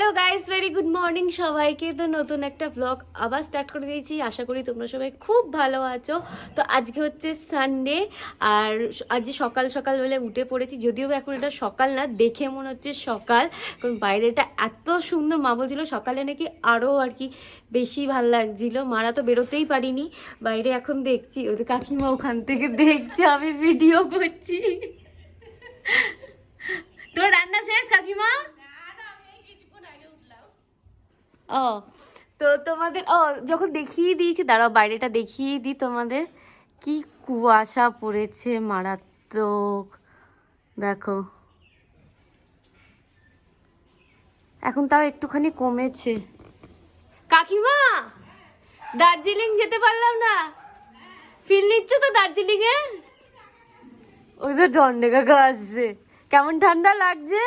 Hello guys, very good morning সবাইকে। তো নতুন একটা ব্লগ আবার স্টার্ট করে দিয়েছি। আশা করি তোমরা সবাই খুব ভালো আছো। তো আজকে হচ্ছে সানডে, আর আজ সকাল সকাল বেলা উঠে পড়েছি। যদিও এখন এটা সকাল না, দেখে মনে হচ্ছে সকাল, কারণ বাইরেটা এত সুন্দর। মা বলছিল সকালে নাকি আরও আর কি বেশি ভাল লাগছিল। মারা তো বেরোতেই পারিনি বাইরে। এখন দেখছি ওই তো কাকিমা ওখান থেকে দেখছে আমি ভিডিও করছি। তোর রান্না শেষ কাকিমা? ও, তো তোমাদের যখন দেখিয়ে দিয়েছি, দাঁড়াও বাইরেটা দেখিয়ে দিই তোমাদের। কি কুয়াশা পড়েছে, মারাত্মক। দেখো এখন তাও একটুখানি কমেছে। কাকিমা, দার্জিলিং যেতে পারলাম না, ফিল নিচ্ছ তো দার্জিলিং এ? ওই তো ডন্ডে কাকা আসছে। কেমন ঠান্ডা লাগছে?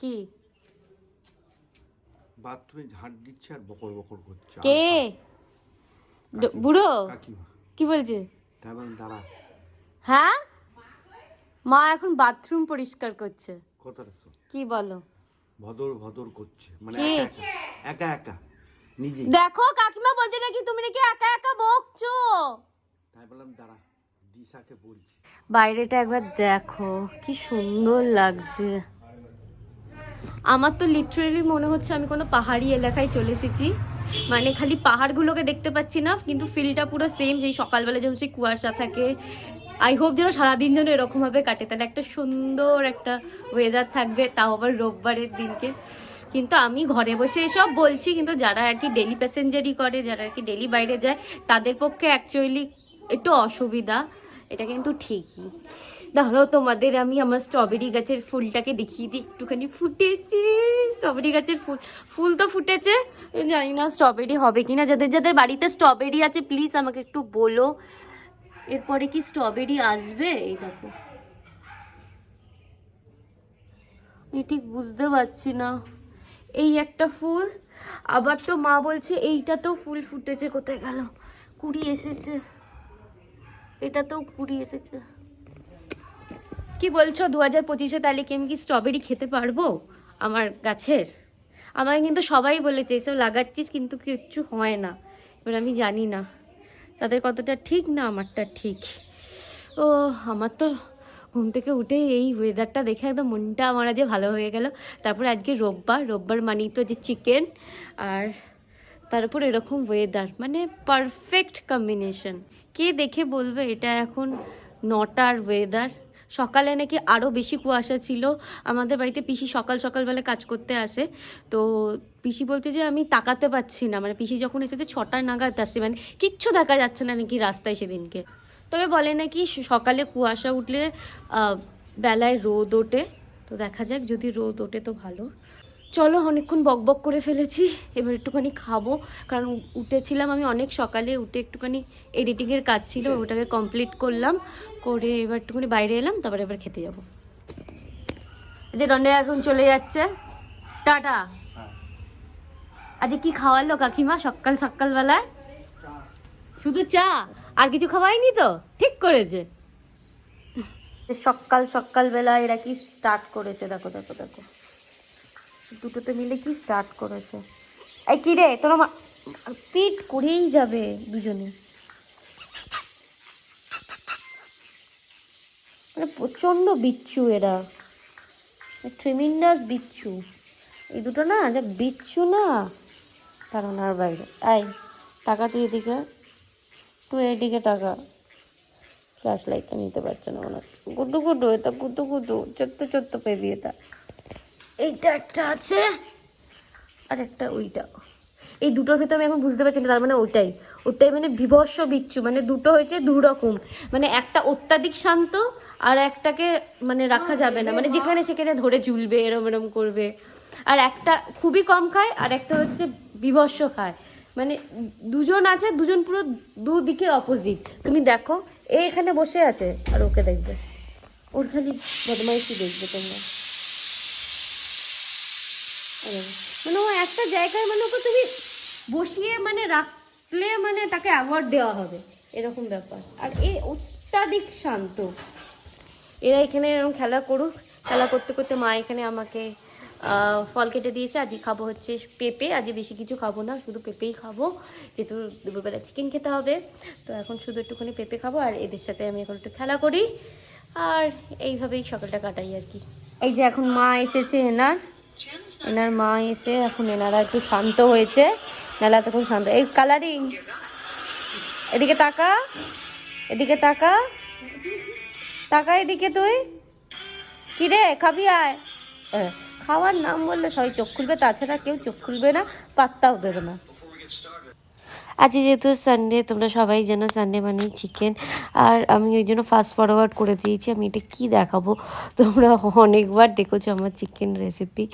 কি বাথরুমে ঝাঁট দিচ্ছে আর বকর বকর করছে। কে? বুড়ো কাকিমা কি বলছে? তেমন দাঁড়া, হ্যাঁ, মা এখন বাথরুম পরিষ্কার করছে। কথাটা শোন। কি বলো? ভদর ভদর করছে, মানে কে? একা একা একা নিজে। দেখো কাকিমা বলছে নাকি তুমি নাকি একা একা বকছো। তাই বললাম দাঁড়া, দিশাকে বলছি। বাইরেটা একবার দেখো কি সুন্দর লাগছে। আমার তো লিটারেলি মনে হচ্ছে আমি কোনো পাহাড়ি এলাকায় চলে এসেছি। মানে খালি পাহাড়গুলোকে দেখতে পাচ্ছি না, কিন্তু ফিলটা পুরো সেম। যেই সকালবেলা যেমন সেই কুয়াশা থাকে, আই হোপ যেন সারাদিন যেন এরকম ভাবে কাটে, তাহলে একটা সুন্দর একটা ওয়েদার থাকবে, তাও আবার রোববারের দিনকে। কিন্তু আমি ঘরে বসে এসব বলছি, কিন্তু যারা আর কি ডেলি প্যাসেঞ্জারি করে, যারা আর কি ডেলি বাইরে যায়, তাদের পক্ষে অ্যাকচুয়ালি একটু অসুবিধা। এটা কিন্তু ঠিকই। দাঁড়াও তোমাদের আমি আমার স্ট্রবেরি গাছের ফুলটাকে দেখিয়ে দিই। একটুখানি ফুটেছে স্ট্রবেরি গাছের ফুল। ফুল তো ফুটেছে, জানি না স্ট্রবেরি হবে কিনা। যাদের যাদের বাড়িতে স্ট্রবেরি আছে প্লিজ আমাকে একটু বলো, এরপরে কি স্ট্রবেরি আসবে? এই দেখো, আমি ঠিক বুঝতে পারছি না। এই একটা ফুল, আবার তো মা বলছে এইটাতেও ফুল ফুটেছে। কোথায় গেল? কুড়ি এসেছে, এটাতেও কুড়ি এসেছে। কি বলছো 2025-এ তাহলে কি আমি কি স্ট্রবেরি খেতে পারবো আমার গাছের? আমায় কিন্তু সবাই বলেছে এসব লাগাচ্ছিস কিন্তু কিচ্ছু হয় না। এবার আমি জানি না তাদের কতটা ঠিক না আমারটা ঠিক। ও, আমার তো ঘুম থেকে উঠে এই ওয়েদারটা দেখে একদম মনটা আমার আজ ভালো হয়ে গেল। তারপরে আজকে রোববার, রোববার মানেই তো যে চিকেন, আর তার উপর এরকম ওয়েদার, মানে পারফেক্ট কম্বিনেশন। কে দেখে বলবে এটা এখন 9টার ওয়েদার? সকালে নাকি আরও বেশি কুয়াশা ছিল। আমাদের বাড়িতে পিসি সকাল সকালবেলা কাজ করতে আসে, তো পিসি বলতে যে আমি তাকাতে পারছি না। মানে পিসি যখন এসেছে 6টা নাগাদ আসছে, মানে কিচ্ছু দেখা যাচ্ছে না নাকি রাস্তায় সেদিনকে। তবে বলে নাকি সকালে কুয়াশা উঠলে বেলায় রোদ ওঠে। তো দেখা যাক, যদি রোদ ওঠে তো ভালো। চলো, অনেকক্ষণ বকবক করে ফেলেছি, এবার একটুখানি খাবো। কারণ উঠেছিলাম আমি অনেক সকালে, উঠে একটুখানি এডিটিংয়ের কাজ ছিল, ওটাকে কমপ্লিট করলাম, করে এবার একটুখানি বাইরে এলাম, তারপরে এবার খেতে যাবো। যে দণ্ডে এখন চলে যাচ্ছে, টাটা। আজকে কি খাওয়ালো কাকিমা সকাল সকালবেলায়? শুধু চা, আর কিছু খাওয়াইনি তো? ঠিক করেছে। সকাল সকালবেলা এরা কি স্টার্ট করেছে, দেখো দেখো দেখো, দুটোতে মিলে কি স্টার্ট করেছে। এই কি রে, তোর পিট করেই যাবে দুজনে। মানে প্রচন্ড বিচ্ছু এরা, ট্রিমিন্ডাস বিচ্ছু এই দুটো না, যে বিচ্ছু না ধারণার বাইরে। আই টাকা, তুই এদিকে, তুই এদিকে টাকা। ফ্ল্যাশ লাইটটা নিতে পারছে না মনে হচ্ছে। গুড্ডু গুড্ডু, এটা গুড্ডু গুড্ডু, চোদ্দ চোদ্দ পেবি এটা। এইটা একটা আছে, আর একটা ওইটা। এই দুটোর ভিতরে আমি এখন বুঝতে পারছি না, তার মানে ওটাই ওটাই মানে বিভৎস বিচ্ছু। মানে দুটো হয়েছে দু রকম, মানে একটা অত্যাধিক শান্ত, আর একটাকে মানে রাখা যাবে না, মানে যেখানে সেখানে ধরে ঝুলবে, এরম এরম করবে। আর একটা খুবই কম খায়, আর একটা হচ্ছে বিভৎস খায়। মানে দুজন আছে, দুজন পুরো দুদিকে অপোজিট। তুমি দেখো, এ এখানে বসে আছে আর ওকে দেখবে, ওর খালি বদমাইশি দেখবে তোমরা। মানে ও একটা জায়গায়, মানে ওকে তুমি বসিয়ে মানে রাখলে মানে তাকে অ্যাওয়ার্ড দেওয়া হবে, এরকম ব্যাপার। আর এ অত্যাধিক শান্ত। এরা এখানে এরকম খেলা করুক, খেলা করতে করতে মা এখানে আমাকে ফল কেটে দিয়েছে। আজকে খাবো হচ্ছে পেঁপে, আজকে বেশি কিছু খাবো না, শুধু পেঁপেই খাবো, যেহেতু দুপুরবেলা চিকেন খেতে হবে। তো এখন শুধু একটুখানি পেঁপে খাবো, আর এদের সাথে আমি এখন একটু খেলা করি, আর এইভাবেই সকালটা কাটাই আর কি। এই যে এখন মা এসেছে, এনার মা এসে এখন এনারা একটু শান্ত হয়েছে, নাহলে তখন শান্ত। এই কালারিং, এদিকে তাকা, এদিকে তাকা, তাকা এদিকে, তুই কি রে খাবি আয়। খাওয়ার নাম বললে সবাই চোখ খুলবে, তাছাড়া কেউ চোখ খুলবে না, পাত্তাও দেবে না। আজ যেহেতু সানডে, তোমরা সবাই জানো সানডে মানেই চিকেন, আর আমি ওই জন্য ফাস্ট ফরওয়ার্ড করে দিয়েছি। আমি এটা কি দেখাবো, তোমরা অনেকবার দেখেছো আমার চিকেন রেসিপি,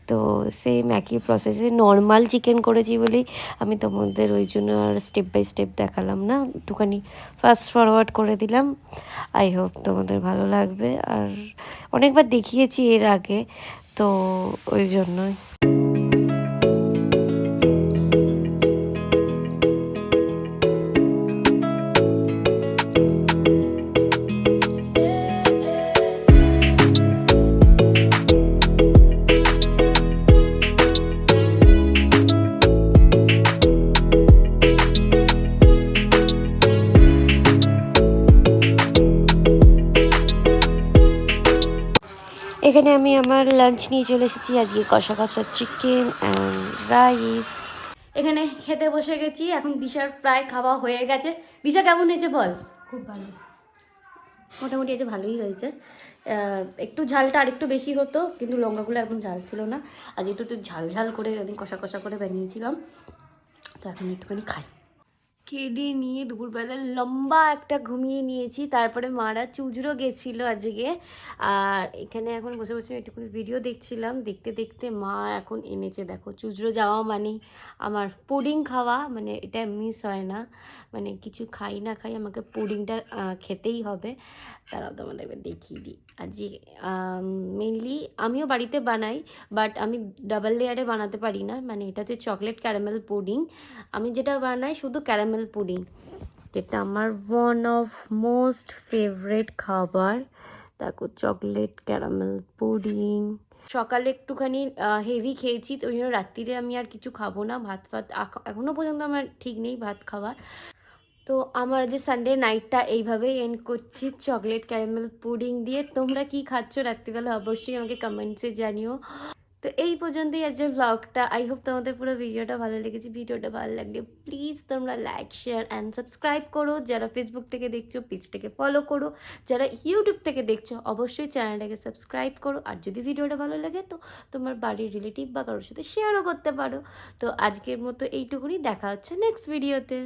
তো সেম একই প্রসেসে নর্মাল চিকেন করেছি বলেই আমি তোমাদের ওই জন্য আর স্টেপ বাই স্টেপ দেখালাম না, একটুখানি ফাস্ট ফরওয়ার্ড করে দিলাম। আই হোপ তোমাদের ভালো লাগবে, আর অনেকবার দেখিয়েছি এর আগে, তো ওই জন্যই। এখানে আমি আমার লাঞ্চ নিয়ে চলে এসেছি, আজকে কষা কষা চিকেন অ্যান্ড রাইস। এখানে খেতে বসে গেছি, এখন দিশার প্রায় খাওয়া হয়ে গেছে। দিশা কেমন হয়েছে বল? খুব ভালো। মোটামুটি আছে, ভালোই হয়েছে। একটু ঝালটা আরেকটু বেশি হতো, কিন্তু লঙ্কাগুলো একদম ঝাল ছিল না। আজ একটু ঝাল ঝাল করে আমি কষা কষা করে বানিয়েছিলাম, তো এখন একটুখানি খাই। খেয়ে দিয়ে নিয়ে দুপুরবেলা লম্বা একটা ঘুমিয়ে নিয়েছি, তারপরে মারা চুজরো গেছিলো আজকে, আর এখানে এখন বসে বসে একটুখানি ভিডিও দেখছিলাম। দেখতে দেখতে মা এখন এনেছে, দেখো চুজরো যাওয়া মানে আমার পুডিং খাওয়া, মানে এটা মিস হয় না, মানে কিছু খাই না খাই আমাকে পুডিংটা খেতেই হবে। তারাও তোমাদের দেখিয়ে দিই। আজকে মেনলি আমিও বাড়িতে বানাই, বাট আমি ডাবল লেয়ারে বানাতে পারি না, মানে এটা হচ্ছে চকলেট ক্যারামেল পুডিং। আমি যেটা বানাই শুধু ক্যারামেল পুডিং, যেটা আমার ওয়ান অফ মোস্ট ফেভারেট খাবার। দেখো চকলেট ক্যারামেল পুডিং। সকালে একটুখানি হেভি খেয়েছি, তো ওই জন্য রাত্রিরে আমি আর কিছু খাবো না, ভাত ফাত এখনও পর্যন্ত আমার ঠিক নেই ভাত খাওয়ার। তো আমার যে সানডে নাইটটা এইভাবেই এন্ড করছি চকলেট ক্যারামেল পুডিং দিয়ে। তোমরা কি খাচ্ছ রাত্রিবেলা অবশ্যই আমাকে কমেন্টসে জানিও। তো এই পর্যন্তই আজকের ব্লগটা। আই হোপ তোমাদের পুরো ভিডিওটা ভালো লেগেছে। ভিডিওটা ভালো লাগলে প্লিজ তোমরা লাইক শেয়ার অ্যান্ড সাবস্ক্রাইব করো। যারা ফেসবুক থেকে দেখছো পেজটাকে ফলো করো, যারা ইউটিউব থেকে দেখছো অবশ্যই চ্যানেলটাকে সাবস্ক্রাইব করো। আর যদি ভিডিওটা ভালো লাগে তো তোমার বাড়ির রিলেটিভ বা কারোর সাথে শেয়ারও করতে পারো। তো আজকের মতো এইটুকুনি, দেখা হচ্ছে নেক্সট ভিডিওতে।